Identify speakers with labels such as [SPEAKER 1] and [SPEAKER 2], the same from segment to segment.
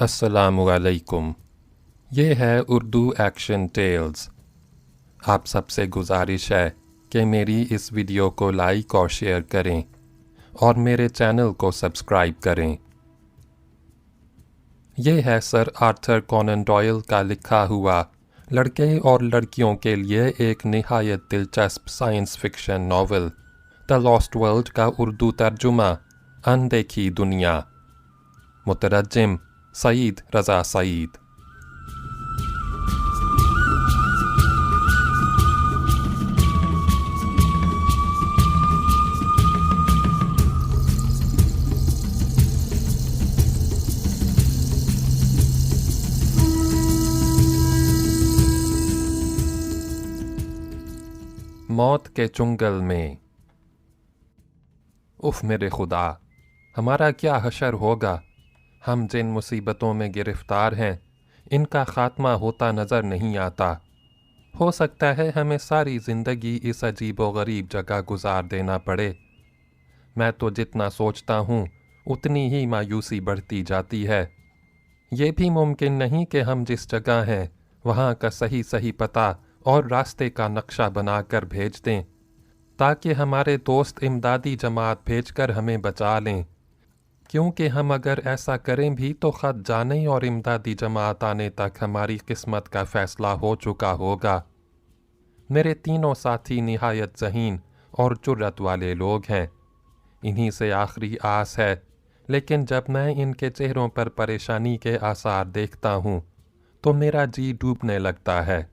[SPEAKER 1] अस्सलामुअलैकुम। ये है उर्दू एक्शन टेल्स। आप सबसे गुजारिश है कि मेरी इस वीडियो को लाइक और शेयर करें और मेरे चैनल को सब्सक्राइब करें। ये है सर आर्थर कॉनन डॉयल का लिखा हुआ लड़के और लड़कियों के लिए एक निहायत दिलचस्प science fiction novel the lost world का उर्दू तर्जुमा अनदेखी दुनिया। मुतरज्जिम सईद रज़ा सईद। मौत के चुंगल में। उफ़ मेरे खुदा, हमारा क्या हशर होगा। हम जिन मुसीबतों में गिरफ़्तार हैं इनका ख़ात्मा होता नज़र नहीं आता। हो सकता है हमें सारी ज़िंदगी इस अजीब व गरीब जगह गुजार देना पड़े। मैं तो जितना सोचता हूँ उतनी ही मायूसी बढ़ती जाती है। ये भी मुमकिन नहीं कि हम जिस जगह हैं वहाँ का सही सही पता और रास्ते का नक्शा बनाकर भेज दें ताकि हमारे दोस्त इमदादी जमात भेजकर हमें बचा लें, क्योंकि हम अगर ऐसा करें भी तो ख़त जाने और इमदादी जमात आने तक हमारी किस्मत का फ़ैसला हो चुका होगा। मेरे तीनों साथी निहायत ज़हीन और जुर्रत वाले लोग हैं। इन्हीं से आखिरी आस है, लेकिन जब मैं इनके चेहरों पर परेशानी के आसार देखता हूँ तो मेरा जी डूबने लगता है।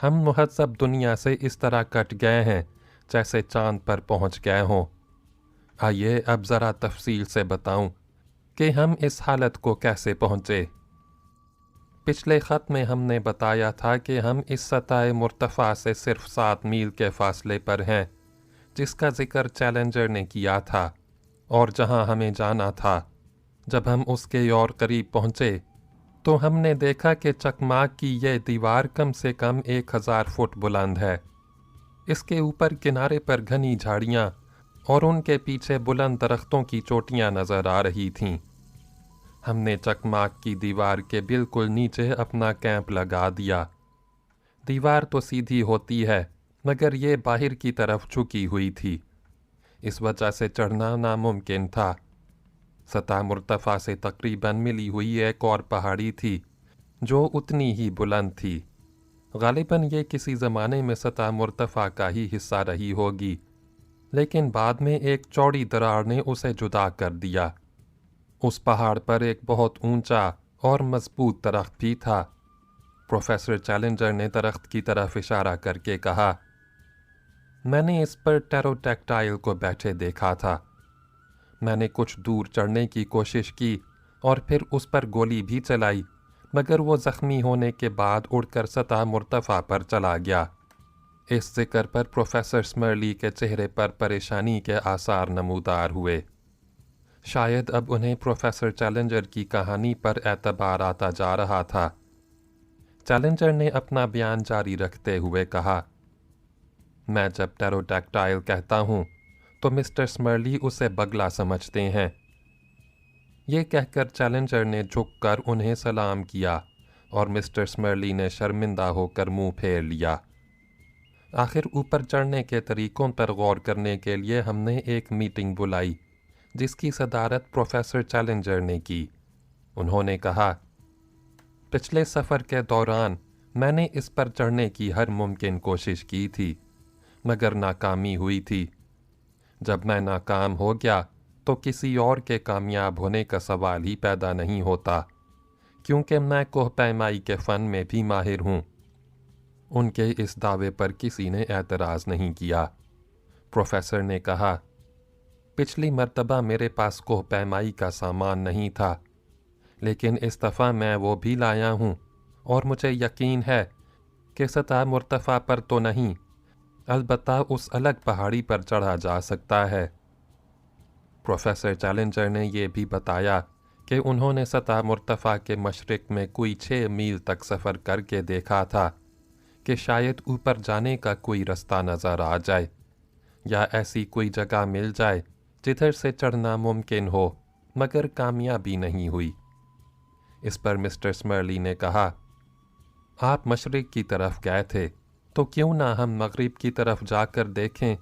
[SPEAKER 1] हम मुहज़्ज़ब दुनिया से इस तरह कट गए हैं जैसे चाँद पर पहुँच गए हों। आइए अब ज़रा तफसील से बताऊं कि हम इस हालत को कैसे पहुँचे। पिछले ख़त में हमने बताया था कि हम इस सतह मुर्तफ़ा से सिर्फ 7 मील के फ़ासले पर हैं जिसका ज़िक्र चैलेंजर ने किया था और जहां हमें जाना था। जब हम उसके और करीब पहुँचे तो हमने देखा कि चकमाक की यह दीवार कम से कम 1000 फुट बुलंद है। इसके ऊपर किनारे पर घनी झाड़ियाँ और उनके पीछे बुलंद दरख्तों की चोटियाँ नज़र आ रही थीं। हमने चकमाक की दीवार के बिल्कुल नीचे अपना कैंप लगा दिया। दीवार तो सीधी होती है मगर ये बाहर की तरफ झुकी हुई थी, इस वजह से चढ़ना नामुमकिन था। सतह मुर्तफ़ा से तकरीबन मिली हुई एक और पहाड़ी थी जो उतनी ही बुलंद थी। गालिबन ये किसी ज़माने में सतह मुर्तफ़ा का ही हिस्सा रही होगी, लेकिन बाद में एक चौड़ी दरार ने उसे जुदा कर दिया। उस पहाड़ पर एक बहुत ऊंचा और मजबूत दरख्त भी था। प्रोफेसर चैलेंजर ने दरख्त की तरफ इशारा करके कहा, मैंने इस पर टेरोडैक्टाइल को बैठे देखा था। मैंने कुछ दूर चढ़ने की कोशिश की और फिर उस पर गोली भी चलाई, मगर वो ज़ख्मी होने के बाद उड़कर सतह मुर्तफ़ा पर चला गया। इस ज़िक्र पर प्रोफेसर स्मर्ली के चेहरे पर परेशानी के आसार नमूदार हुए। शायद अब उन्हें प्रोफेसर चैलेंजर की कहानी पर एतबार आता जा रहा था। चैलेंजर ने अपना बयान जारी रखते हुए कहा, मैं जब टेरोडैक्टाइल कहता हूँ तो मिस्टर स्मर्ली उसे बगला समझते हैं। ये कहकर चैलेंजर ने झुककर उन्हें सलाम किया और मिस्टर स्मर्ली ने शर्मिंदा होकर मुंह फेर लिया। आखिर ऊपर चढ़ने के तरीक़ों पर गौर करने के लिए हमने एक मीटिंग बुलाई जिसकी सदारत प्रोफेसर चैलेंजर ने की। उन्होंने कहा, पिछले सफ़र के दौरान मैंने इस पर चढ़ने की हर मुमकिन कोशिश की थी मगर नाकामी हुई थी। जब मैं नाकाम हो गया तो किसी और के कामयाब होने का सवाल ही पैदा नहीं होता, क्योंकि मैं कोह पैमाई के फ़न में भी माहिर हूँ। उनके इस दावे पर किसी ने एतराज़ नहीं किया। प्रोफेसर ने कहा, पिछली मर्तबा मेरे पास कोह पैमाई का सामान नहीं था, लेकिन इस दफ़ा मैं वो भी लाया हूँ और मुझे यकीन है कि सतह मुर्तफ़ा पर तो नहीं, अलबत्ता उस अलग पहाड़ी पर चढ़ा जा सकता है। प्रोफेसर चैलेंजर ने यह भी बताया कि उन्होंने सतह मुर्तफ़ा के मशरिक़ में कोई 6 मील तक सफ़र करके देखा था कि शायद ऊपर जाने का कोई रास्ता नज़र आ जाए या ऐसी कोई जगह मिल जाए जिधर से चढ़ना मुमकिन हो, मगर कामयाबी नहीं हुई। इस पर मिस्टर स्मर्ली ने कहा, आप मशरिक की तरफ गए थे तो क्यों ना हम मगरिब की तरफ जाकर देखें,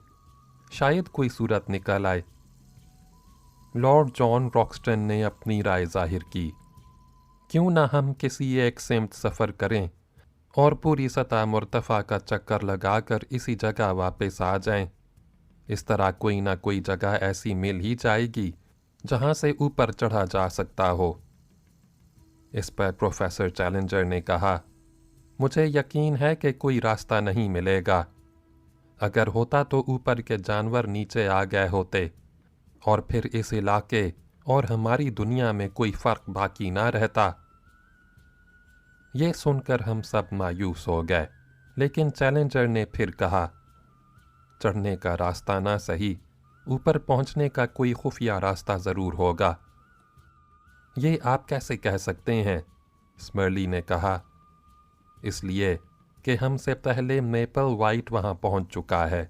[SPEAKER 1] शायद कोई सूरत निकल आए। लॉर्ड जॉन रॉक्सटन ने अपनी राय जाहिर की, क्यों ना हम किसी एक सिमत सफ़र करें और पूरी सतह मुर्तफ़ा का चक्कर लगाकर इसी जगह वापस आ जाएं। इस तरह कोई ना कोई जगह ऐसी मिल ही जाएगी जहां से ऊपर चढ़ा जा सकता हो। इस पर प्रोफेसर चैलेंजर ने कहा, मुझे यकीन है कि कोई रास्ता नहीं मिलेगा। अगर होता तो ऊपर के जानवर नीचे आ गए होते और फिर इस इलाके और हमारी दुनिया में कोई फ़र्क बाकी ना रहता। ये सुनकर हम सब मायूस हो गए, लेकिन चैलेंजर ने फिर कहा, चढ़ने का रास्ता ना सही, ऊपर पहुंचने का कोई खुफिया रास्ता ज़रूर होगा। ये आप कैसे कह सकते हैं? स्मर्ली ने कहा, इसलिए कि हमसे पहले मेपल वाइट वहां पहुंच चुका है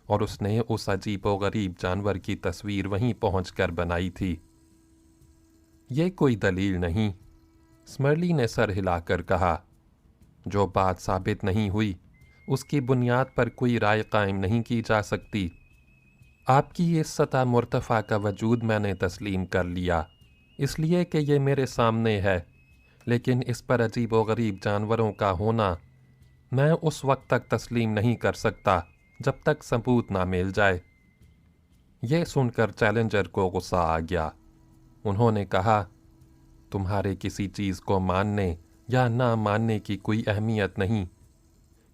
[SPEAKER 1] और उसने उस अजीबो गरीब जानवर की तस्वीर वहीं पहुंचकर बनाई थी। ये कोई दलील नहीं, स्मर्ली ने सर हिलाकर कहा। जो बात साबित नहीं हुई उसकी बुनियाद पर कोई राय कायम नहीं की जा सकती। आपकी इस सतह मुर्तफ़ा का वजूद मैंने तस्लीम कर लिया, इसलिए कि ये मेरे सामने है, लेकिन इस पर अजीब व गरीब जानवरों का होना मैं उस वक्त तक तस्लीम नहीं कर सकता जब तक सबूत ना मिल जाए। ये सुनकर चैलेंजर को गुस्सा आ गया। उन्होंने कहा, तुम्हारे किसी चीज़ को मानने या ना मानने की कोई अहमियत नहीं।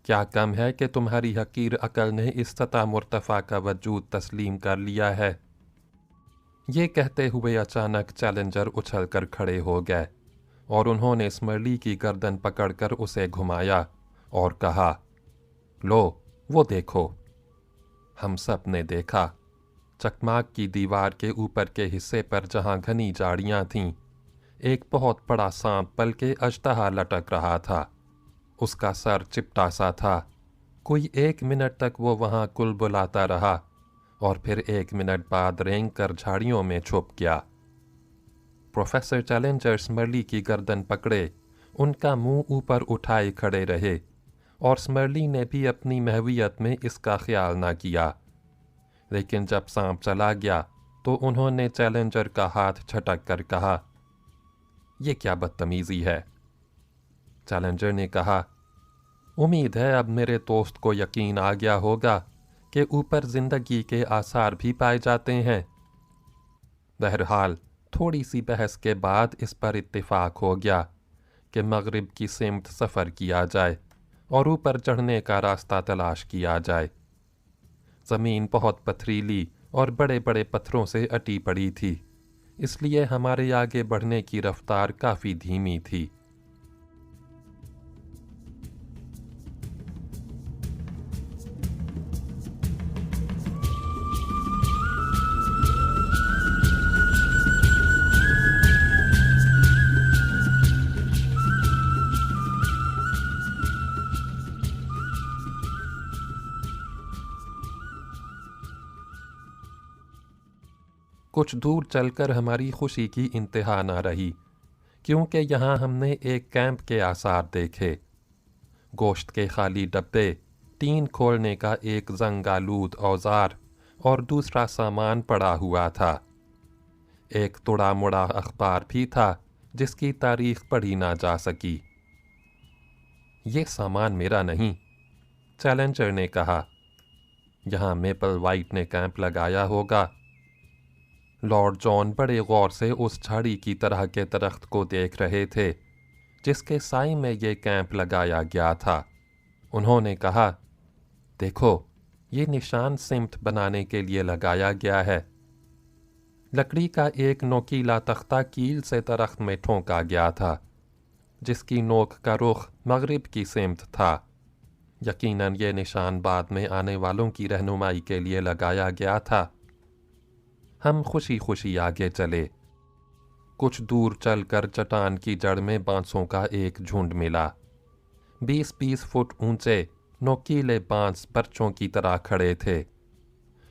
[SPEAKER 1] क्या कम है कि तुम्हारी हकीर अकल ने इस सतह मुर्तफ़ा का वजूद तस्लीम कर लिया है। ये कहते हुए अचानक चैलेंजर उछल कर खड़े हो गए और उन्होंने स्मर्ली की गर्दन पकड़कर उसे घुमाया और कहा, लो वो देखो। हम सब ने देखा। चकमाक की दीवार के ऊपर के हिस्से पर जहां घनी झाड़ियां थीं, एक बहुत बड़ा सांप बल्कि अजदहा लटक रहा था। उसका सर चिपटा सा था। कोई 1 मिनट तक वो वहां कुलबुलाता रहा और फिर 1 मिनट बाद रेंग कर झाड़ियों में छुप गया। प्रोफेसर चैलेंजर स्मर्ली की गर्दन पकड़े उनका मुंह ऊपर उठाए खड़े रहे और स्मर्ली ने भी अपनी महवियत में इसका ख्याल ना किया। लेकिन जब सांप चला गया तो उन्होंने चैलेंजर का हाथ झटक कर कहा, ये क्या बदतमीजी है। चैलेंजर ने कहा, उम्मीद है अब मेरे दोस्त को यकीन आ गया होगा कि ऊपर जिंदगी के आसार भी पाए जाते हैं। बहरहाल थोड़ी सी बहस के बाद इस पर इत्तेफाक हो गया कि मगरिब की सिमत सफ़र किया जाए और ऊपर चढ़ने का रास्ता तलाश किया जाए। ज़मीन बहुत पथरीली और बड़े बड़े पत्थरों से अटी पड़ी थी, इसलिए हमारे आगे बढ़ने की रफ्तार काफ़ी धीमी थी। कुछ दूर चलकर हमारी खुशी की इंतहा न रही, क्योंकि यहाँ हमने एक कैंप के आसार देखे। गोश्त के खाली डब्बे, टीन खोलने का एक जंग-आलूद औजार और दूसरा सामान पड़ा हुआ था। एक तुड़ा मुड़ा अखबार भी था जिसकी तारीख पढ़ी ना जा सकी। ये सामान मेरा नहीं, चैलेंजर ने कहा। यहाँ मेपल वाइट ने कैंप लगाया होगा। लॉर्ड जॉन बड़े गौर से उस झाड़ी की तरह के दरख्त को देख रहे थे जिसके साई में ये कैंप लगाया गया था। उन्होंने कहा, देखो, ये निशान सिमत बनाने के लिए लगाया गया है। लकड़ी का एक नोकीला तख्ता कील से दरख्त में ठोंका गया था, जिसकी नोक का रुख मगरिब की सिमत था। यकीनन ये निशान बाद में आने वालों की रहनुमाई के लिए लगाया गया था। हम खुशी खुशी आगे चले। कुछ दूर चलकर चट्टान की जड़ में बांसों का एक झुंड मिला। 20-20 फुट ऊंचे नोकीले बांस बर्चों की तरह खड़े थे।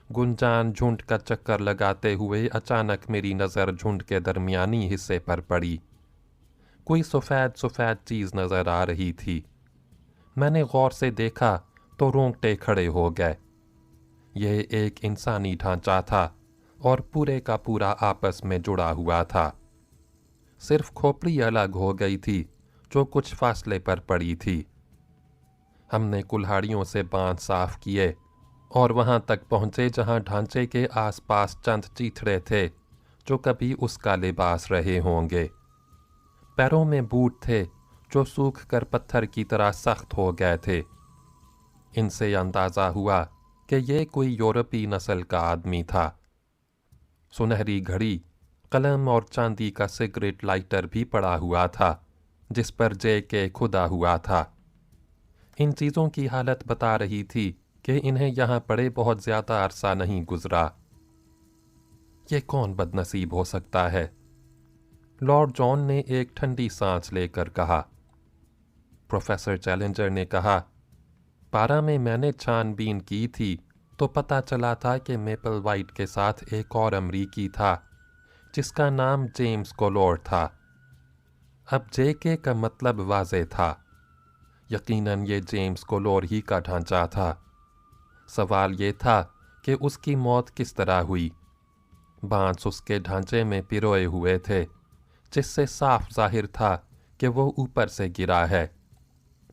[SPEAKER 1] गुंजान झुंड का चक्कर लगाते हुए अचानक मेरी नज़र झुंड के दरमियानी हिस्से पर पड़ी। कोई सफ़ेद सफ़ेद चीज़ नज़र आ रही थी। मैंने गौर से देखा तो रोंगटे खड़े हो गए। यह एक इंसानी ढांचा था और पूरे का पूरा आपस में जुड़ा हुआ था। सिर्फ खोपड़ी अलग हो गई थी जो कुछ फासले पर पड़ी थी। हमने कुल्हाड़ियों से बांध साफ किए और वहां तक पहुंचे जहां ढांचे के आसपास चंद चीथड़े थे जो कभी उसका लिबास रहे होंगे। पैरों में बूट थे जो सूख कर पत्थर की तरह सख्त हो गए थे। इनसे अंदाज़ा हुआ कि ये कोई यूरोपी नस्ल का आदमी था। सुनहरी घड़ी, कलम और चांदी का सिगरेट लाइटर भी पड़ा हुआ था जिस पर JK खुदा हुआ था। इन चीज़ों की हालत बता रही थी कि इन्हें यहाँ पड़े बहुत ज़्यादा अरसा नहीं गुजरा। ये कौन बदनसीब हो सकता है? लॉर्ड जॉन ने एक ठंडी सांस लेकर कहा। प्रोफेसर चैलेंजर ने कहा, 12 में मैंने छानबीन की थी तो पता चला था कि मेपल वाइट के साथ एक और अमरीकी था जिसका नाम जेम्स कोलोर था। अब JK का मतलब वाज़े था। यकीनन ये जेम्स कोलोर ही का ढांचा था। सवाल ये था कि उसकी मौत किस तरह हुई। बांस उसके ढांचे में पिरोए हुए थे जिससे साफ जाहिर था कि वो ऊपर से गिरा है।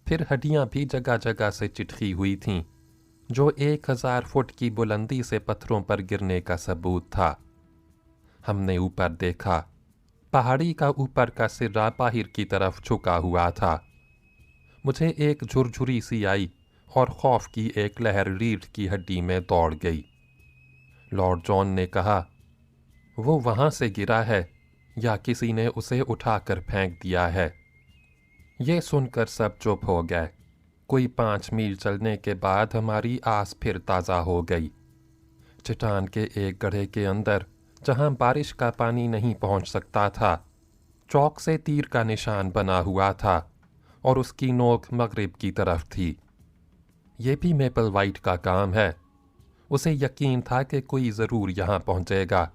[SPEAKER 1] फिर हड्डियां भी जगह जगह से चिटकी हुई थीं जो 1000 फुट की बुलंदी से पत्थरों पर गिरने का सबूत था। हमने ऊपर देखा। पहाड़ी का ऊपर का सिरा बाहर की तरफ झुका हुआ था। मुझे एक झुरझुरी सी आई और खौफ की एक लहर रीढ़ की हड्डी में दौड़ गई। लॉर्ड जॉन ने कहा, वो वहां से गिरा है या किसी ने उसे उठाकर फेंक दिया है। ये सुनकर सब चुप हो गए। कोई 5 मील चलने के बाद हमारी आस फिर ताज़ा हो गई। चट्टान के एक गड्ढे के अंदर जहां बारिश का पानी नहीं पहुंच सकता था, चौक से तीर का निशान बना हुआ था और उसकी नोक मगरिब की तरफ थी। ये भी मेपल वाइट का काम है। उसे यकीन था कि कोई ज़रूर यहाँ पहुँचेगा।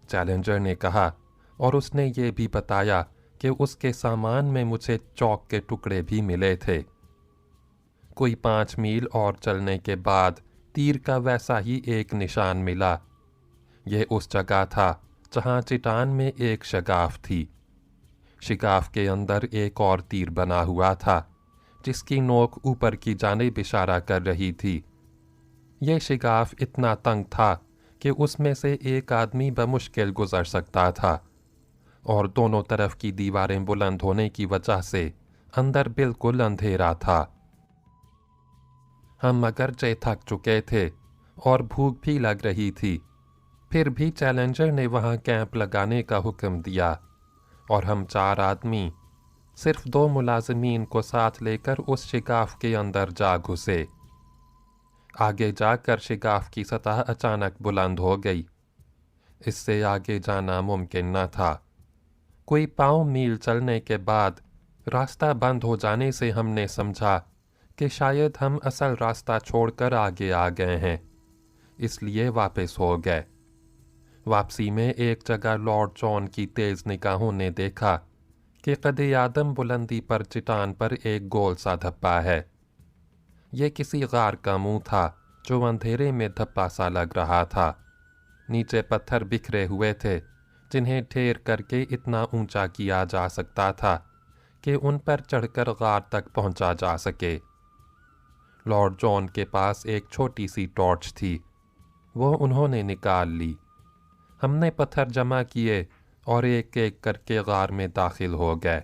[SPEAKER 1] चैलेंजर ने कहा, और उसने ये भी बताया कि उसके सामान में मुझे चौक के टुकड़े भी मिले थे। कोई 5 मील और चलने के बाद तीर का वैसा ही एक निशान मिला। यह उस जगह था जहाँ चट्टान में एक शगाफ थी। शिगाफ के अंदर एक और तीर बना हुआ था जिसकी नोक ऊपर की जानिब इशारा कर रही थी। यह शिगाफ इतना तंग था कि उसमें से एक आदमी बमुश्किल गुजर सकता था और दोनों तरफ की दीवारें बुलंद होने की वजह से अंदर बिल्कुल अंधेरा था। हम अगरचे थक चुके थे और भूख भी लग रही थी, फिर भी चैलेंजर ने वहां कैंप लगाने का हुक्म दिया और हम 4 आदमी सिर्फ 2 मुलाजिमीन को साथ लेकर उस शिगाफ के अंदर जा घुसे। आगे जाकर शिगाफ की सतह अचानक बुलंद हो गई। इससे आगे जाना मुमकिन न था। कोई 5 मील चलने के बाद रास्ता बंद हो जाने से हमने समझा कि शायद हम असल रास्ता छोड़कर आगे आ गए हैं, इसलिए वापस हो गए। वापसी में एक जगह लॉर्ड जॉन की तेज निगाहों ने देखा कि कदे आदम बुलंदी पर चट्टान पर एक गोल सा धब्बा है। ये किसी गार का मुंह था जो अंधेरे में धब्बा सा लग रहा था। नीचे पत्थर बिखरे हुए थे जिन्हें ढेर करके इतना ऊंचा किया जा सकता था कि उन पर चढ़कर गार तक पहुंचा जा सके। लॉर्ड जॉन के पास एक छोटी सी टॉर्च थी, वो उन्होंने निकाल ली। हमने पत्थर जमा किए और एक एक करके गार में दाखिल हो गए।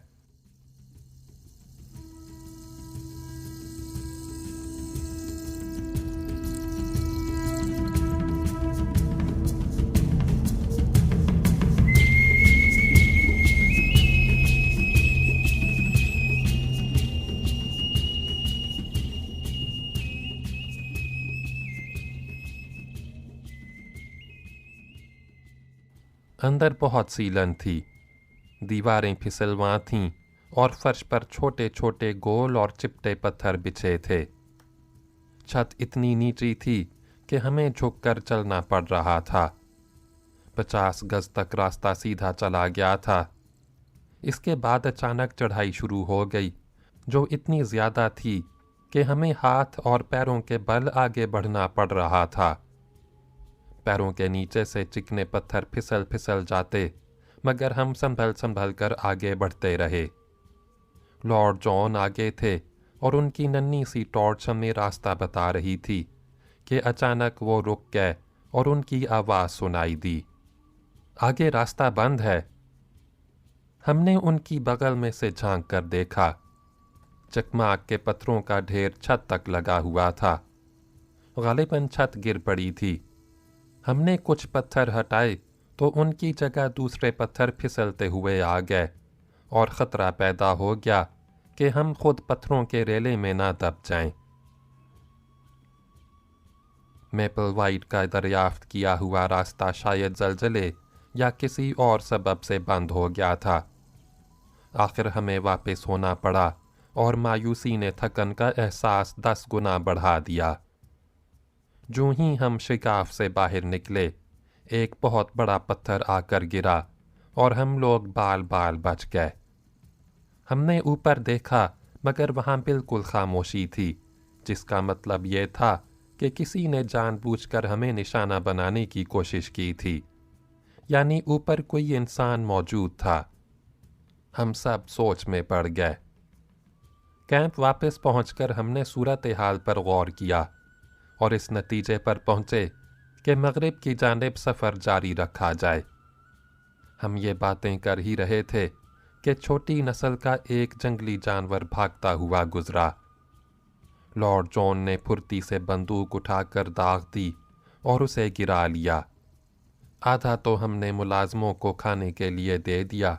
[SPEAKER 1] अंदर बहुत सीलन थी। दीवारें फिसलवां थीं और फर्श पर छोटे छोटे गोल और चिपटे पत्थर बिछे थे। छत इतनी नीची थी कि हमें झुककर चलना पड़ रहा था। 50 गज तक रास्ता सीधा चला गया था। इसके बाद अचानक चढ़ाई शुरू हो गई, जो इतनी ज़्यादा थी कि हमें हाथ और पैरों के बल आगे बढ़ना पड़ रहा था। पैरों के नीचे से चिकने पत्थर फिसल फिसल जाते, मगर हम संभल संभल कर आगे बढ़ते रहे। लॉर्ड जॉन आगे थे और उनकी नन्ही सी टॉर्च हमें रास्ता बता रही थी कि अचानक वो रुक गए और उनकी आवाज़ सुनाई दी, आगे रास्ता बंद है। हमने उनकी बगल में से झांक कर देखा। चकमाक के पत्थरों का ढेर छत तक लगा हुआ था। गालिबन छत गिर पड़ी थी। हमने कुछ पत्थर हटाए तो उनकी जगह दूसरे पत्थर फिसलते हुए आ गए और ख़तरा पैदा हो गया कि हम खुद पत्थरों के रेले में ना दब जाएं। मेपल वाइट का दरियाफ्त किया हुआ रास्ता शायद जलजले या किसी और सबब से बंद हो गया था। आखिर हमें वापस होना पड़ा और मायूसी ने थकन का एहसास 10 गुना बढ़ा दिया। जो ही हम शिकाफ से बाहर निकले, एक बहुत बड़ा पत्थर आकर गिरा और हम लोग बाल बाल बच गए। हमने ऊपर देखा, मगर वहाँ बिल्कुल खामोशी थी, जिसका मतलब ये था कि किसी ने जानबूझकर हमें निशाना बनाने की कोशिश की थी, यानी ऊपर कोई इंसान मौजूद था। हम सब सोच में पड़ गए। कैंप वापस पहुंचकर हमने सूरत हाल पर गौर किया और इस नतीजे पर पहुंचे कि मगरिब की जानिब सफ़र जारी रखा जाए। हम ये बातें कर ही रहे थे कि छोटी नस्ल का एक जंगली जानवर भागता हुआ गुजरा। लॉर्ड जॉन ने फुर्ती से बंदूक उठाकर दाग दी और उसे गिरा लिया। आधा तो हमने मुलाजमों को खाने के लिए दे दिया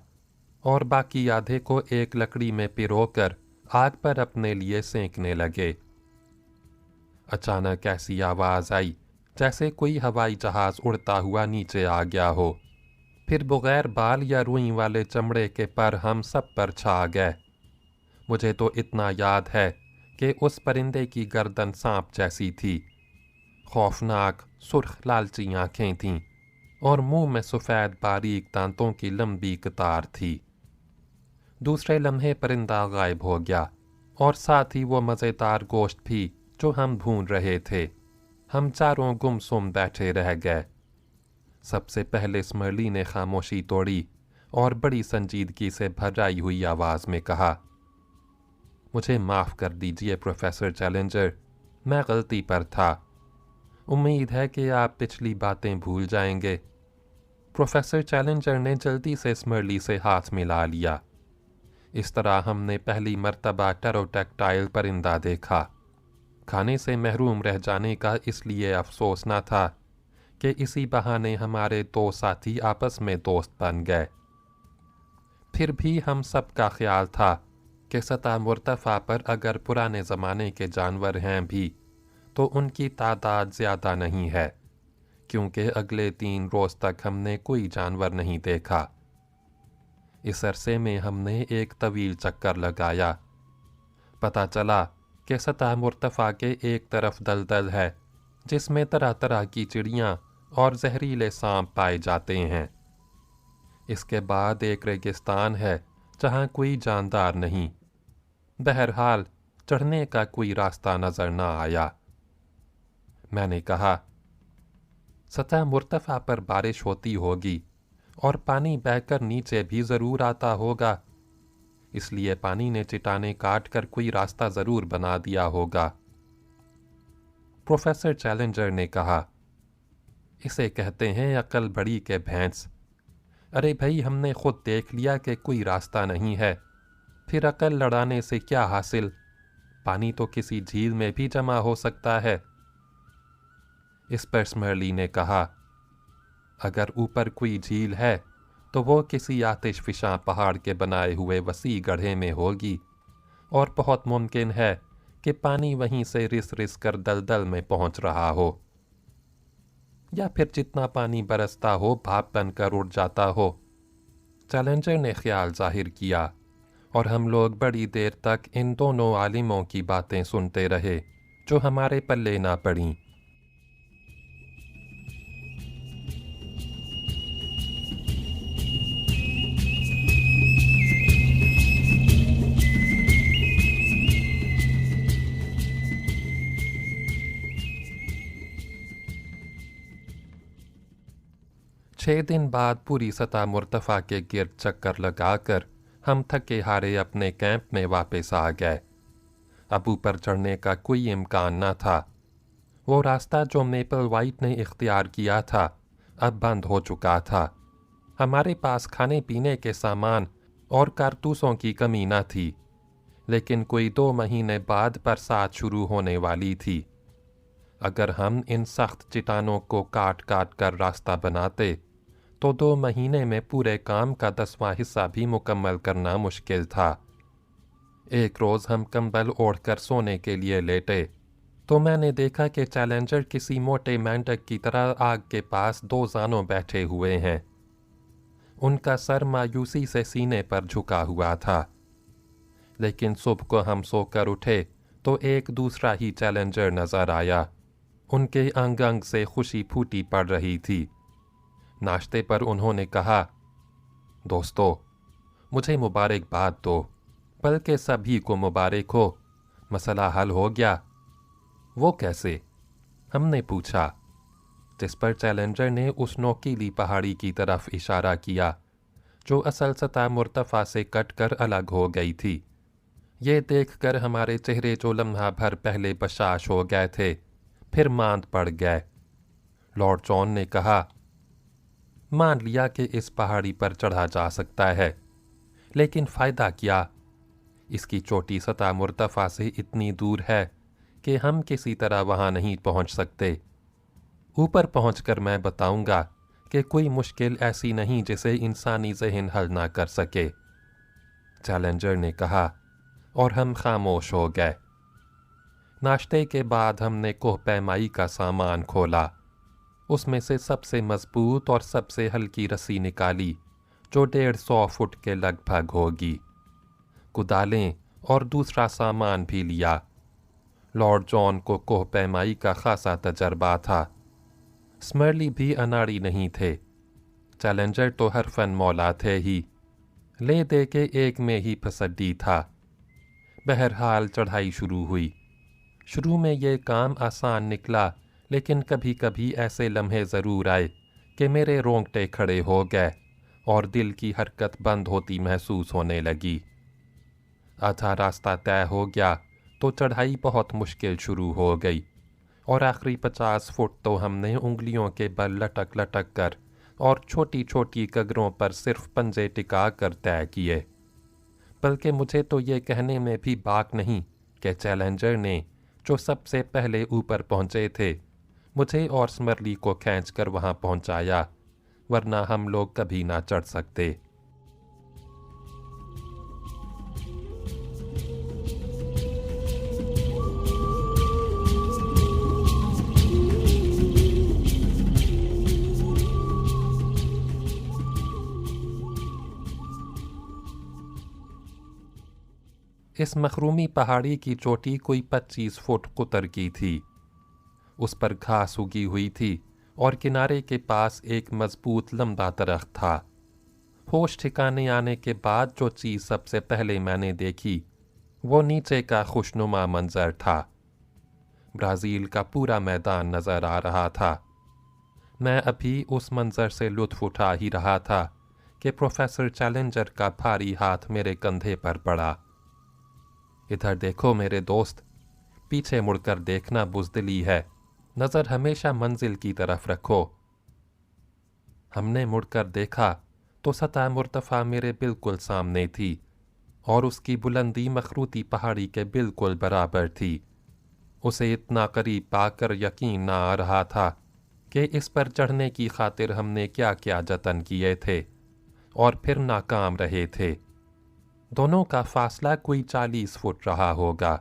[SPEAKER 1] और बाकी आधे को एक लकड़ी में पिरोकर आग पर अपने लिए सेंकने लगे। अचानक ऐसी आवाज़ आई जैसे कोई हवाई जहाज़ उड़ता हुआ नीचे आ गया हो। फिर बगैर बाल या रुई वाले चमड़े के पर हम सब पर छा गए। मुझे तो इतना याद है कि उस परिंदे की गर्दन सांप जैसी थी, खौफनाक सुर्ख लालची आँखें थीं और मुंह में सफ़ेद बारीक दांतों की लंबी कतार थी। दूसरे लम्हे परिंदा गायब हो गया और साथ ही वो मज़ेदार गोश्त भी जो हम भून रहे थे। हम चारों गुमसुम बैठे रह गए। सबसे पहले स्मर्ली ने खामोशी तोड़ी और बड़ी संजीदगी से भराई हुई आवाज़ में कहा, मुझे माफ़ कर दीजिए प्रोफेसर चैलेंजर, मैं गलती पर था। उम्मीद है कि आप पिछली बातें भूल जाएंगे। प्रोफेसर चैलेंजर ने जल्दी से स्मर्ली से हाथ मिला लिया। इस तरह हमने पहली मर्तबा टेरोटेक्टाइल परिंदा देखा। खाने से महरूम रह जाने का इसलिए अफसोस न था कि इसी बहाने हमारे 2 साथी आपस में दोस्त बन गए। फिर भी हम सब का ख्याल था कि सतह मुर्तफ़ा पर अगर पुराने ज़माने के जानवर हैं भी तो उनकी तादाद ज़्यादा नहीं है, क्योंकि अगले 3 रोज़ तक हमने कोई जानवर नहीं देखा। इस अरसे में हमने एक तवील चक्कर लगाया। पता चला कि सतह मुर्तफ़ा के एक तरफ दलदल है जिसमें तरह तरह की चिड़ियाँ और जहरीले सांप पाए जाते हैं। इसके बाद एक रेगिस्तान है जहाँ कोई जानदार नहीं। बहरहाल चढ़ने का कोई रास्ता नज़र न आया। मैंने कहा, सतह मुर्तफ़ा पर बारिश होती होगी और पानी बहकर नीचे भी ज़रूर आता होगा, इसलिए पानी ने चट्टानें काट कर कोई रास्ता ज़रूर बना दिया होगा। प्रोफेसर चैलेंजर ने कहा, इसे कहते हैं अक्ल बड़ी के भैंस। अरे भाई, हमने खुद देख लिया कि कोई रास्ता नहीं है, फिर अक्ल लड़ाने से क्या हासिल? पानी तो किसी झील में भी जमा हो सकता है। इस पर स्मर्ली ने कहा, अगर ऊपर कोई झील है तो वो किसी आतिशफिशां पहाड़ के बनाए हुए वसी गड्ढे में होगी, और बहुत मुमकिन है कि पानी वहीं से रिस रिस कर दलदल में पहुंच रहा हो, या फिर जितना पानी बरसता हो भाप बनकर उड़ जाता हो। चैलेंजर ने ख्याल जाहिर किया और हम लोग बड़ी देर तक इन दोनों आलिमों की बातें सुनते रहे जो हमारे पल्ले ना पड़ीं। 6 दिन बाद पूरी सतह मुर्तफ़ा के गिर्द चक्कर लगाकर हम थके हारे अपने कैंप में वापस आ गए। अब ऊपर चढ़ने का कोई इम्कान न था। वो रास्ता जो मेपल वाइट ने इख्तियार किया था अब बंद हो चुका था। हमारे पास खाने पीने के सामान और कारतूसों की कमी न थी, लेकिन कोई 2 महीने बाद बरसात शुरू होने वाली थी। अगर हम इन सख्त चट्टानों को काट काट कर रास्ता बनाते तो 2 महीने में पूरे काम का 10वां हिस्सा भी मुकम्मल करना मुश्किल था। एक रोज़ हम कंबल ओढ़कर सोने के लिए लेटे तो मैंने देखा कि चैलेंजर किसी मोटे मेंढक की तरह आग के पास 2 जानों बैठे हुए हैं। उनका सर मायूसी से सीने पर झुका हुआ था। लेकिन सुबह को हम सोकर उठे तो एक दूसरा ही चैलेंजर नज़र आया। उनके अंग अंग से खुशी फूटी पड़ रही थी। नाश्ते पर उन्होंने कहा, दोस्तों, मुझे मुबारकबाद दो, बल्कि सभी को मुबारक हो, मसला हल हो गया। वो कैसे? हमने पूछा, जिस पर चैलेंजर ने उस नोकीली पहाड़ी की तरफ इशारा किया जो असल सतह मुर्तफ़ा से कटकर अलग हो गई थी। ये देखकर हमारे चेहरे जो लम्हा भर पहले बशाश हो गए थे फिर मांद पड़ गए। लॉर्ड जॉन ने कहा, मान लिया कि इस पहाड़ी पर चढ़ा जा सकता है, लेकिन फ़ायदा क्या? इसकी चोटी सतह मुर्तफ़ा से इतनी दूर है कि हम किसी तरह वहाँ नहीं पहुँच सकते। ऊपर पहुँचकर मैं बताऊँगा कि कोई मुश्किल ऐसी नहीं जिसे इंसानी ज़हन हल ना कर सके। चैलेंजर ने कहा और हम खामोश हो गए। नाश्ते के बाद हमने कोह पैमाई का सामान खोला। उसमें से सबसे मजबूत और सबसे हल्की रस्सी निकाली जो 150 फुट के लगभग होगी। कुदालें और दूसरा सामान भी लिया। लॉर्ड जॉन को कोह पैमाई का खासा तजर्बा था। स्मर्ली भी अनाड़ी नहीं थे। चैलेंजर तो हरफन मौला थे ही, ले दे के एक में ही फसड्डी था। बहरहाल चढ़ाई शुरू हुई। शुरू में ये काम आसान निकला, लेकिन कभी कभी ऐसे लम्हे ज़रूर आए कि मेरे रोंगटे खड़े हो गए और दिल की हरकत बंद होती महसूस होने लगी। आधा रास्ता तय हो गया तो चढ़ाई बहुत मुश्किल शुरू हो गई और आखिरी 50 फुट तो हमने उंगलियों के बल लटक लटक कर और छोटी छोटी कगरों पर सिर्फ पंजे टिका कर तय किए। बल्कि मुझे तो ये कहने में भी बाक नहीं कि चैलेंजर ने, जो सबसे पहले ऊपर पहुँचे थे, मुझे और स्मरली को खींचकर वहाँ पहुँचाया, वरना हम लोग कभी ना चढ़ सकते। इस मखरूमी पहाड़ी की चोटी कोई 25 फुट कुतर की थी। उस पर घास उगी हुई थी और किनारे के पास एक मजबूत लंबा दरख्त था। होश ठिकाने आने के बाद जो चीज़ सबसे पहले मैंने देखी वो नीचे का खुशनुमा मंजर था। ब्राज़ील का पूरा मैदान नज़र आ रहा था। मैं अभी उस मंजर से लुत्फ़ उठा ही रहा था कि प्रोफेसर चैलेंजर का भारी हाथ मेरे कंधे पर पड़ा। इधर देखो मेरे दोस्त, पीछे मुड़कर देखना बुज़दिली है, नज़र हमेशा मंजिल की तरफ रखो। हमने मुड़कर देखा तो सतह मुर्तफ़ा मेरे बिल्कुल सामने थी और उसकी बुलंदी मखरूती पहाड़ी के बिल्कुल बराबर थी। उसे इतना करीब पाकर यकीन ना आ रहा था कि इस पर चढ़ने की खातिर हमने क्या क्या जतन किए थे और फिर नाकाम रहे थे। दोनों का फासला कोई 40 फुट रहा होगा।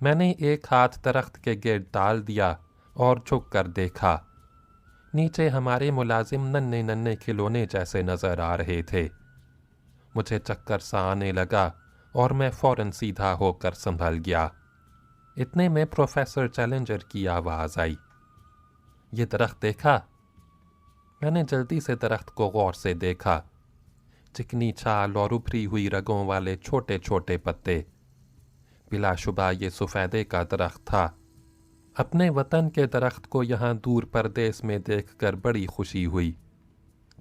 [SPEAKER 1] मैंने एक हाथ दरख्त के गिर्द डाल दिया और झुक कर देखा। नीचे हमारे मुलाजिम नन्हे नन्हे खिलौने जैसे नज़र आ रहे थे। मुझे चक्कर सा आने लगा और मैं फ़ौरन सीधा होकर संभल गया। इतने में प्रोफेसर चैलेंजर की आवाज़ आई, ये दरख्त देखा? मैंने जल्दी से दरख्त को गौर से देखा। चिकनी छाल और उभरी हुई रगों वाले छोटे छोटे पत्ते। बिलाशुबा ये सफ़ेदे का दरख्त था। अपने वतन के दरख्त को यहाँ दूर परदेस में देखकर बड़ी खुशी हुई।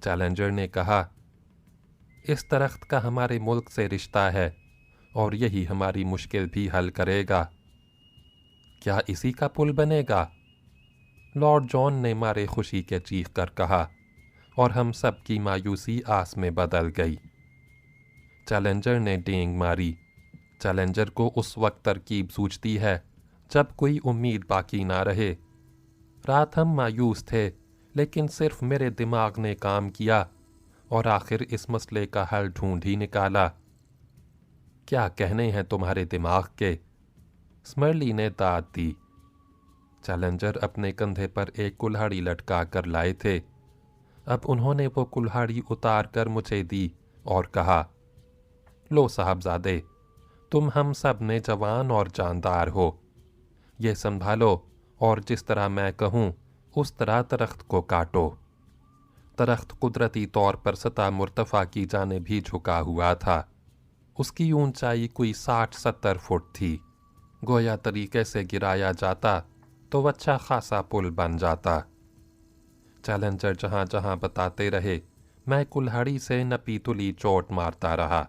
[SPEAKER 1] चैलेंजर ने कहा, इस दरख्त का हमारे मुल्क से रिश्ता है और यही हमारी मुश्किल भी हल करेगा। क्या इसी का पुल बनेगा? लॉर्ड जॉन ने मारे खुशी के चीख कर कहा, और हम सब की मायूसी आस में बदल गई। चैलेंजर ने डींग मारी। चैलेंजर को उस वक्त तरकीब सूझती है जब कोई उम्मीद बाकी ना रहे। रात हम मायूस थे, लेकिन सिर्फ मेरे दिमाग ने काम किया और आखिर इस मसले का हल ढूंढ ही निकाला। क्या कहने हैं तुम्हारे दिमाग के? स्मर्ली ने दाद दी। चैलेंजर अपने कंधे पर एक कुल्हाड़ी लटका कर लाए थे। अब उन्होंने वो कुल्हाड़ी उतार कर मुझे दी और कहा, लो साहबजादे, तुम हम सब में जवान और जानदार हो। ये संभालो और जिस तरह मैं कहूँ उस तरह दरख्त को काटो। दरख्त कुदरती तौर पर सतह मुर्तफ़ा की जानिब भी झुका हुआ था। उसकी ऊंचाई कोई 60-70 फुट थी। गोया तरीके से गिराया जाता तो अच्छा खासा पुल बन जाता। चैलेंजर जहाँ जहाँ बताते रहे, मैं कुल्हाड़ी से नपी तुली चोट मारता रहा।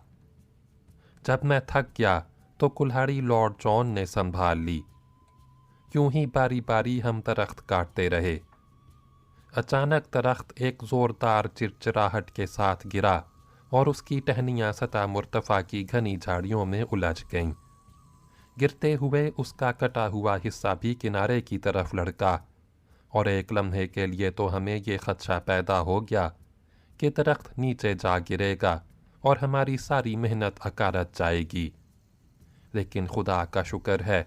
[SPEAKER 1] जब मैं थक गया तो कुल्हाड़ी लॉर्ड जॉन ने संभाल ली। यूं ही बारी बारी हम दरख्त काटते रहे। अचानक दरख्त एक ज़ोरदार चिरचिराहट के साथ गिरा और उसकी टहनियाँ सतह मुर्तफ़ा की घनी झाड़ियों में उलझ गईं। गिरते हुए उसका कटा हुआ हिस्सा भी किनारे की तरफ लढ़का, और एक लम्हे के लिए तो हमें ये खदशा पैदा हो गया कि दरख्त नीचे जा गिरेगा और हमारी सारी मेहनत अकारत जाएगी। लेकिन खुदा का शुक्र है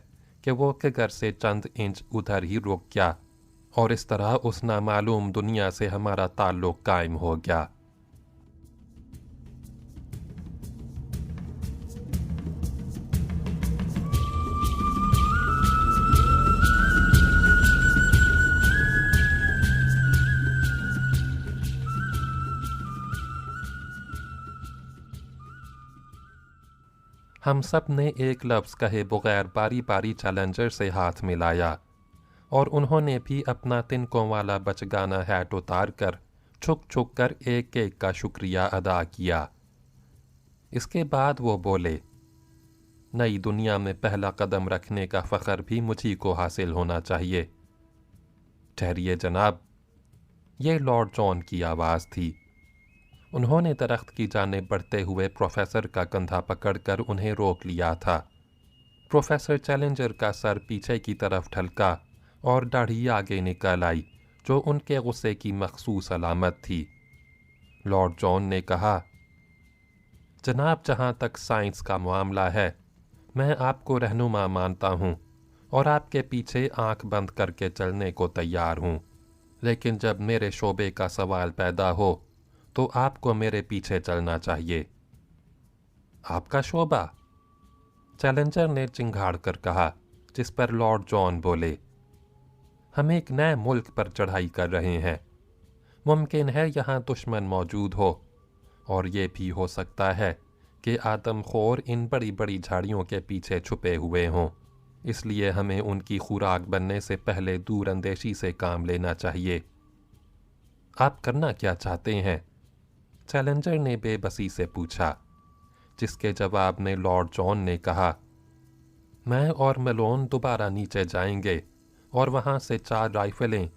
[SPEAKER 1] कि वो किगर से चंद इंच उधर ही रुक गया, और इस तरह उस नामालूम दुनिया से हमारा ताल्लुक कायम हो गया। हम सब ने एक लफ्ज़ कहे बगैर बारी बारी चैलेंजर से हाथ मिलाया, और उन्होंने भी अपना तिनकों वाला बचगाना हैट उतार कर छुक छुक कर एक एक का शुक्रिया अदा किया। इसके बाद वो बोले, नई दुनिया में पहला कदम रखने का फ़ख्र भी मुझी को हासिल होना चाहिए। ठहरिए जनाब, ये लॉर्ड जॉन की आवाज़ थी। उन्होंने दरख्त की जानिब बढ़ते हुए प्रोफेसर का कंधा पकड़कर उन्हें रोक लिया था। प्रोफेसर चैलेंजर का सर पीछे की तरफ ढलका और दाढ़ी आगे निकल आई, जो उनके गुस्से की मखसूस अलामत थी। लॉर्ड जॉन ने कहा, जनाब, जहाँ तक साइंस का मामला है, मैं आपको रहनुमा मानता हूँ और आपके पीछे आंख बंद करके चलने को तैयार हूँ। लेकिन जब मेरे शोबे का सवाल पैदा हो तो आपको मेरे पीछे चलना चाहिए। आपका शोबा? चैलेंजर ने चिंगाड़ कर कहा, जिस पर लॉर्ड जॉन बोले, हम एक नए मुल्क पर चढ़ाई कर रहे हैं। मुमकिन है यहाँ दुश्मन मौजूद हो, और ये भी हो सकता है कि आदमखोर इन बड़ी बड़ी झाड़ियों के पीछे छुपे हुए हों। इसलिए हमें उनकी खुराक बनने से पहले दूर अंदेशी से काम लेना चाहिए। आप करना क्या चाहते हैं? चैलेंजर ने बेबसी से पूछा, जिसके जवाब में लॉर्ड जॉन ने कहा, मैं और मेलोन दोबारा नीचे जाएंगे और वहाँ से 4 राइफलें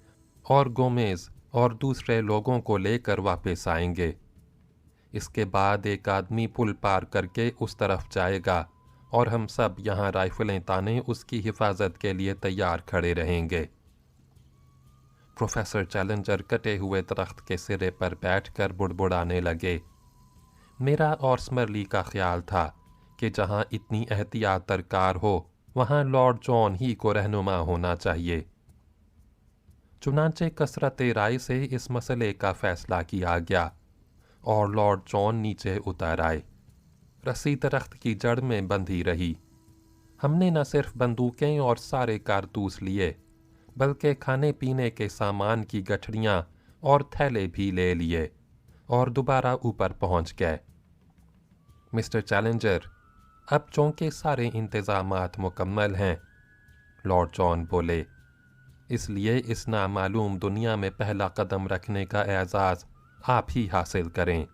[SPEAKER 1] और गोमेज और दूसरे लोगों को लेकर वापस आएंगे। इसके बाद एक आदमी पुल पार करके उस तरफ जाएगा और हम सब यहाँ राइफलें ताने उसकी हिफाजत के लिए तैयार खड़े रहेंगे। प्रोफेसर चैलेंजर कटे हुए दरख्त के सिरे पर बैठकर बुड़बुड़ाने लगे। मेरा और स्मर्ली का ख्याल था कि जहाँ इतनी एहतियात दरकार हो, वहाँ लॉर्ड जॉन ही को रहनुमा होना चाहिए। चुनांचे कसरत राय से इस मसले का फैसला किया गया और लॉर्ड जॉन नीचे उतर आए। रस्सी दरख्त की जड़ में बंधी रही। हमने न सिर्फ बंदूकें और सारे कारतूस लिए, बल्कि खाने पीने के सामान की गठरियाँ और थैले भी ले लिए और दोबारा ऊपर पहुंच गए। मिस्टर चैलेंजर, अब चूंकि सारे इंतज़ामात मुकम्मल हैं, लॉर्ड जॉन बोले, इसलिए इस नामालूम दुनिया में पहला कदम रखने का एजाज़ आप ही हासिल करें।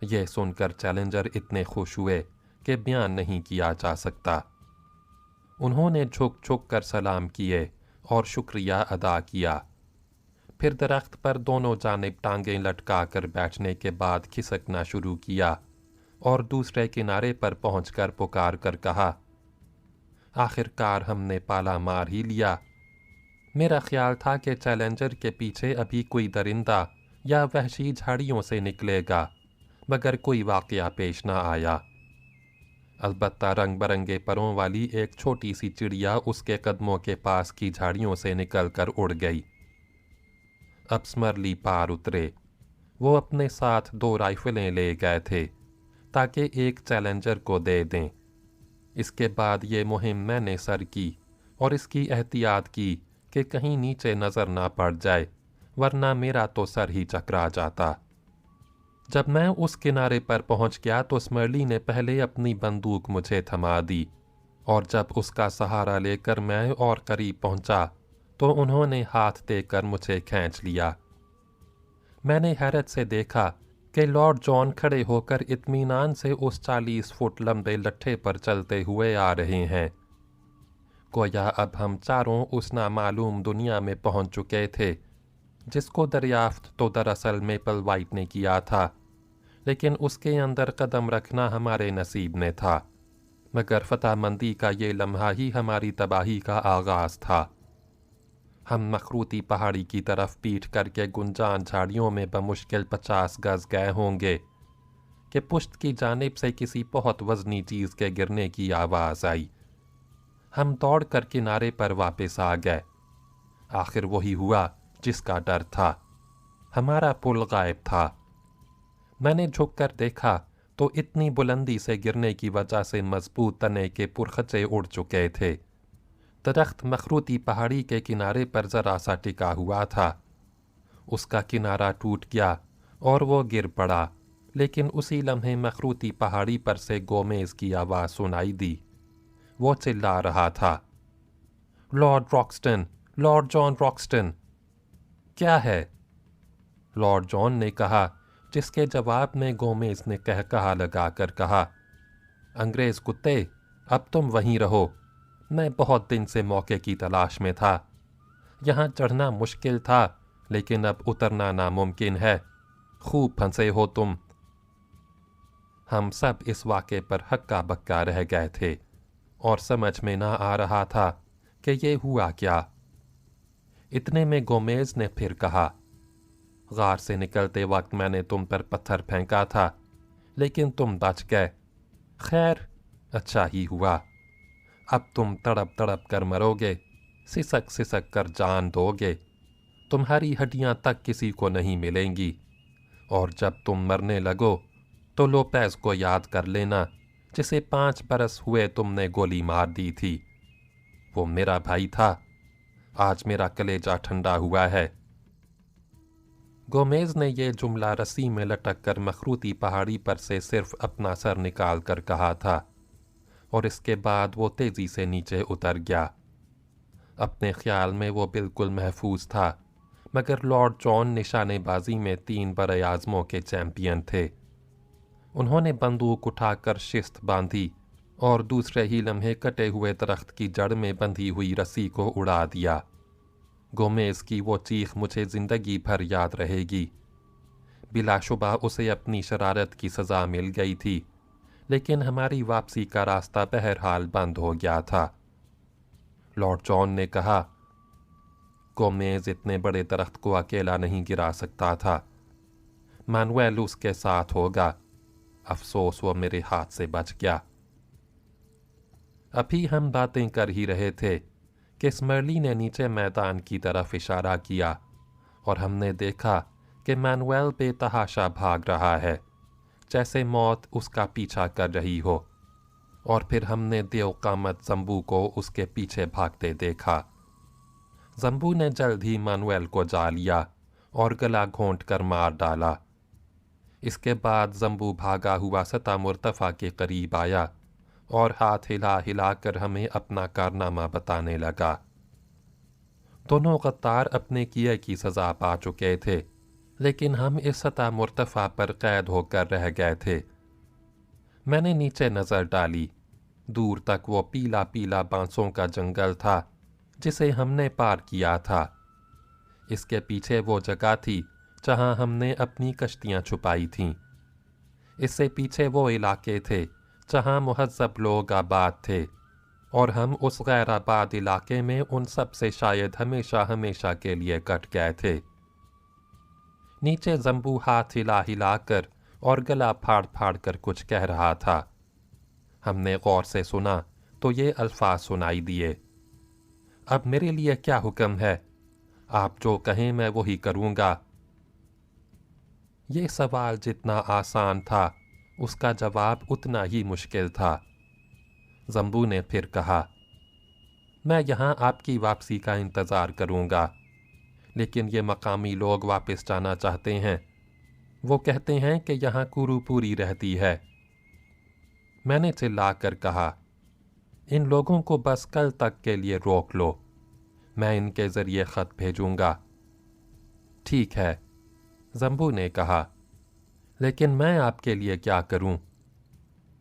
[SPEAKER 1] ये सुनकर चैलेंजर इतने खुश हुए कि बयान नहीं किया जा सकता। उन्होंने झुक झुक कर सलाम किए और शुक्रिया अदा किया। फिर दरख्त पर दोनों जानिब टांगें लटका कर बैठने के बाद खिसकना शुरू किया और दूसरे किनारे पर पहुंचकर पुकार कर कहा, आखिरकार हमने पाला मार ही लिया। मेरा ख्याल था कि चैलेंजर के पीछे अभी कोई दरिंदा या वहशी झाड़ियों से निकलेगा, मगर कोई वाकया पेश न आया। अलबत्ता रंग बरंगे परों वाली एक छोटी सी चिड़िया उसके कदमों के पास की झाड़ियों से निकलकर उड़ गई। अब स्मरली पार उतरे। वो अपने साथ 2 राइफलें ले गए थे ताकि एक चैलेंजर को दे दें। इसके बाद ये मुहिम मैंने सर की और इसकी एहतियात की कि कहीं नीचे नज़र ना पड़ जाए, वरना मेरा तो सर ही चकरा जाता। जब मैं उस किनारे पर पहुंच गया तो स्मरली ने पहले अपनी बंदूक मुझे थमा दी, और जब उसका सहारा लेकर मैं और करीब पहुंचा तो उन्होंने हाथ देकर मुझे खींच लिया। मैंने हैरत से देखा कि लॉर्ड जॉन खड़े होकर इत्मीनान से उस 40 फुट लंबे लट्ठे पर चलते हुए आ रहे हैं। गोया अब हम चारों उस नामालूम दुनिया में पहुंच चुके थे, जिसको दरियाफ्त तो दरअसल मेपल वाइट ने किया था, लेकिन उसके अंदर कदम रखना हमारे नसीब में था। मगर फतहमंदी का ये लम्हा ही हमारी तबाही का आगाज़ था। हम मखरूती पहाड़ी की तरफ पीठ करके गुंजान झाड़ियों में बमुश्किल 50 गज गए होंगे कि पुश्त की जानिब से किसी बहुत वजनी चीज़ के गिरने की आवाज़ आई। हम दौड़ कर किनारे पर वापस आ गए। आखिर वही हुआ जिसका डर था। हमारा पुल गायब था। मैंने झुक कर देखा तो इतनी बुलंदी से गिरने की वजह से मजबूत तने के पुरखचे उड़ चुके थे। दरख्त मखरूती पहाड़ी के किनारे पर ज़रा सा टिका हुआ था। उसका किनारा टूट गया और वो गिर पड़ा, लेकिन उसी लम्हे मखरूती पहाड़ी पर से गोमेज़ की आवाज़ सुनाई दी। वो चिल्ला रहा था, लॉर्ड रॉक्सटन, लॉर्ड जॉन रॉक्सटन। क्या है? लॉर्ड जॉन ने कहा, जिसके जवाब में गोमेज़ ने कहा लगा कर कहा, अंग्रेज़ कुत्ते, अब तुम वहीं रहो। मैं बहुत दिन से मौके की तलाश में था। यहाँ चढ़ना मुश्किल था, लेकिन अब उतरना नामुमकिन है। खूब फंसे हो तुम। हम सब इस वाक़े पर हक्का बक्का रह गए थे और समझ में ना आ रहा था कि ये हुआ क्या। इतने में गोमेज़ ने फिर कहा, गार से निकलते वक्त मैंने तुम पर पत्थर फेंका था, लेकिन तुम बच गए। खैर, अच्छा ही हुआ। अब तुम तड़प तड़प कर मरोगे, सिसक सिसक कर जान दोगे। तुम्हारी हड्डियां तक किसी को नहीं मिलेंगी। और जब तुम मरने लगो तो लोपेज़ को याद कर लेना, जिसे 5 बरस हुए तुमने गोली मार दी थी। वो मेरा भाई था। आज मेरा कलेजा ठंडा हुआ है। गोमेज़ ने यह जुमला रस्सी में लटक कर मखरूती पहाड़ी पर से सिर्फ अपना सर निकाल कर कहा था, और इसके बाद वो तेज़ी से नीचे उतर गया। अपने ख्याल में वो बिल्कुल महफूज था, मगर लॉर्ड जॉन निशानेबाजी में 3 बरे-आज़मों के चैम्पियन थे। उन्होंने बंदूक उठाकर शिस्त बांधी और दूसरे ही लम्हे कटे हुए दरख्त की जड़ में बंधी हुई रस्सी को उड़ा दिया। गोमेज़ की वो चीख मुझे ज़िंदगी भर याद रहेगी। बिलाशुबा उसे अपनी शरारत की सज़ा मिल गई थी, लेकिन हमारी वापसी का रास्ता बहरहाल बंद हो गया था। लॉर्ड जॉन ने कहा, गोमेज़ इतने बड़े दरख्त को अकेला नहीं गिरा सकता था। मैनुएल उसके साथ होगा। अफसोस वो मेरे हाथ से बच गया। अभी हम बातें कर ही रहे थे कि स्मरली ने नीचे मैदान की तरफ इशारा किया और हमने देखा कि मैनुएल बेतहाशा भाग रहा है, जैसे मौत उसका पीछा कर रही हो। और फिर हमने देवकामत जम्बू को उसके पीछे भागते देखा। जम्बू ने जल्द ही मैनुएल को जा लिया और गला घोंट कर मार डाला। इसके बाद जम्बू भागा हुआ सता मुर्तफ़ा के करीब आया और हाथ हिला हिला कर हमें अपना कारनामा बताने लगा। दोनों गद्दार अपने किए की सज़ा पा चुके थे, लेकिन हम इस सतह मुर्तफ़ा पर कैद होकर रह गए थे। मैंने नीचे नज़र डाली। दूर तक वो पीला पीला बांसों का जंगल था जिसे हमने पार किया था। इसके पीछे वो जगह थी जहां हमने अपनी कश्तियां छुपाई थीं। इससे पीछे वो इलाके थे जहां मुहज़्ज़ब लोग आबाद थे, और हम उस गैर आबाद इलाके में उन सब से शायद हमेशा हमेशा के लिए कट गए थे। नीचे ज़ंबू हाथ हिला हिला कर और गला फाड़ फाड़ कर कुछ कह रहा था। हमने गौर से सुना तो ये अल्फाज सुनाई दिए, अब मेरे लिए क्या हुक्म है? आप जो कहें मैं वही करूँगा। ये सवाल जितना आसान था उसका जवाब उतना ही मुश्किल था। ज़ंबू ने फिर कहा, मैं यहाँ आपकी वापसी का इंतज़ार करूँगा, लेकिन ये मकामी लोग वापस जाना चाहते हैं। वो कहते हैं कि यहाँ कुरू पूरी रहती है। मैंने चिल्ला कर कहा, इन लोगों को बस कल तक के लिए रोक लो, मैं इनके ज़रिए ख़त भेजूँगा। ठीक है, ज़ंबू ने कहा, लेकिन मैं आपके लिए क्या करूं?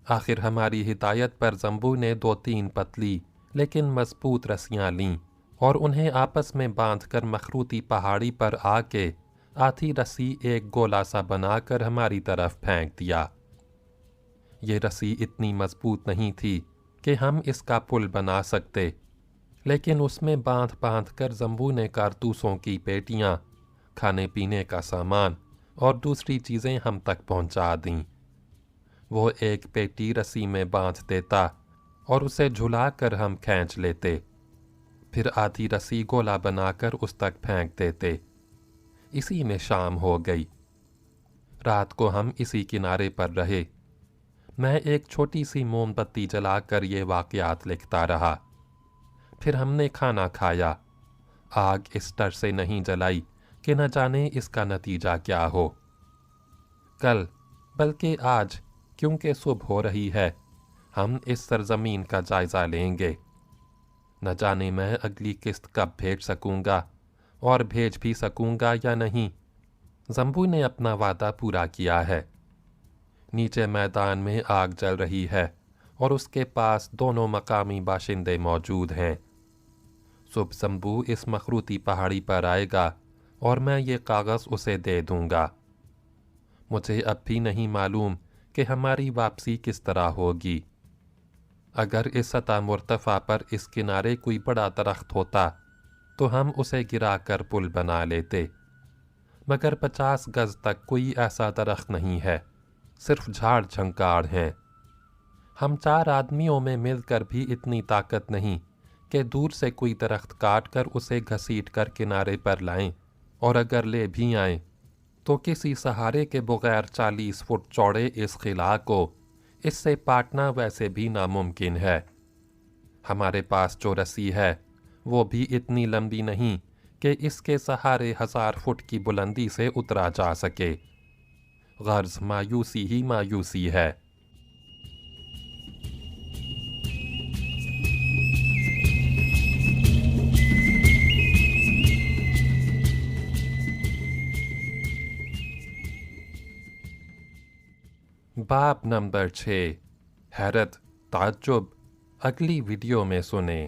[SPEAKER 1] आखिर हमारी हिदायत पर ज़ंबू ने 2-3 पतली लेकिन मजबूत रस्सियां लीं और उन्हें आपस में बांधकर मखरूती पहाड़ी पर आके आधी रस्सी एक गोला सा बनाकर हमारी तरफ फेंक दिया। ये रस्सी इतनी मजबूत नहीं थी कि हम इसका पुल बना सकते, लेकिन उसमें बांध बांध कर ज़ंबू ने कारतूसों की पेटियां, खाने पीने का सामान और दूसरी चीज़ें हम तक पहुंचा दीं। वो एक पेटी रस्सी में बांध देता और उसे झुलाकर हम खींच लेते, फिर आधी रस्सी गोला बनाकर उस तक फेंक देते। इसी में शाम हो गई। रात को हम इसी किनारे पर रहे। मैं एक छोटी सी मोमबत्ती जलाकर ये वाक़यात लिखता रहा। फिर हमने खाना खाया। आग इस डर से नहीं जलाई कि न जाने इसका नतीजा क्या हो। कल, बल्कि आज, क्योंकि सुबह हो रही है, हम इस सरजमीन का जायज़ा लेंगे। न जाने मैं अगली किस्त कब भेज सकूँगा और भेज भी सकूँगा या नहीं। ज़ंबू ने अपना वादा पूरा किया है। नीचे मैदान में आग जल रही है और उसके पास दोनों मकामी बाशिंदे मौजूद हैं। सुबह ज़ंबू इस मखरूती पहाड़ी पर आएगा और मैं ये कागज़ उसे दे दूँगा। मुझे अब भी नहीं मालूम कि हमारी वापसी किस तरह होगी। अगर इस सतह मुर्तफ़ा पर इस किनारे कोई बड़ा दरख्त होता तो हम उसे गिरा कर पुल बना लेते, मगर 50 गज तक कोई ऐसा दरख्त नहीं है, सिर्फ झाड़ झंकाड़ हैं। हम 4 आदमियों में मिलकर भी इतनी ताकत नहीं कि दूर से कोई दरख्त काट कर उसे घसीट कर किनारे पर लाएं, और अगर ले भी आएं तो किसी सहारे के बगैर 40 फुट चौड़े इस खिला को इससे पाटना वैसे भी नामुमकिन है। हमारे पास जो रस्सी है वो भी इतनी लंबी नहीं कि इसके सहारे 1000 फुट की बुलंदी से उतरा जा सके। गर्ज मायूसी ही मायूसी है। बाब नंबर 6, हैरत ताज्जुब, अगली वीडियो में सुने।